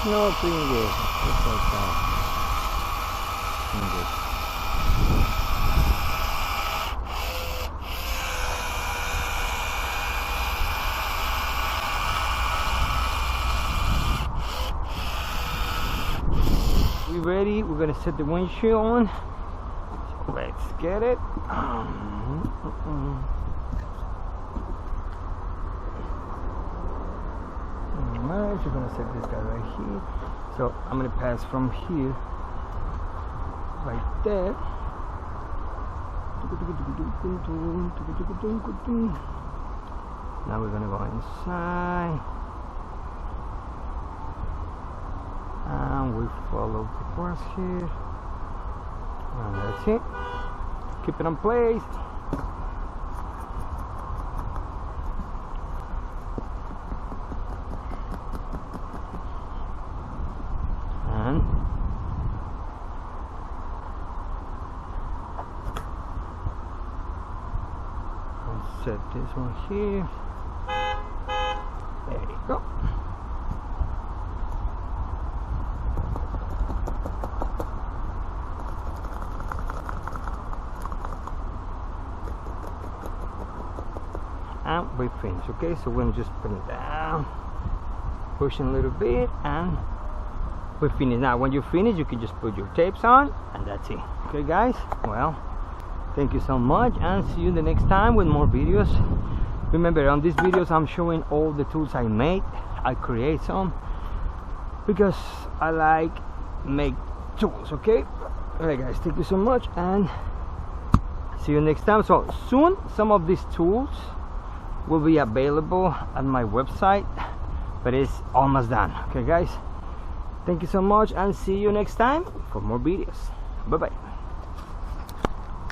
no fingers, just like that. Fingers. We ready? We're gonna set the windshield on. So let's get it. Alright, you're gonna set this guy right here. So I'm gonna pass from here, right there. Now we're gonna go inside. And we follow the course here, and that's it. Keep it in place. And I'll set this one here. There you go. And we finish. Okay, so we're just putting it down, pushing a little bit, and we finish. Now when you finish, you can just put your tapes on, and that's it. Okay guys, well, thank you so much, and see you the next time with more videos. Remember, on these videos I'm showing all the tools I made. I create some because I like make tools. Okay, alright guys, thank you so much, and see you next time. So soon some of these tools will be available on my website, but it's almost done. Okay guys, thank you so much, and see you next time for more videos. Bye bye.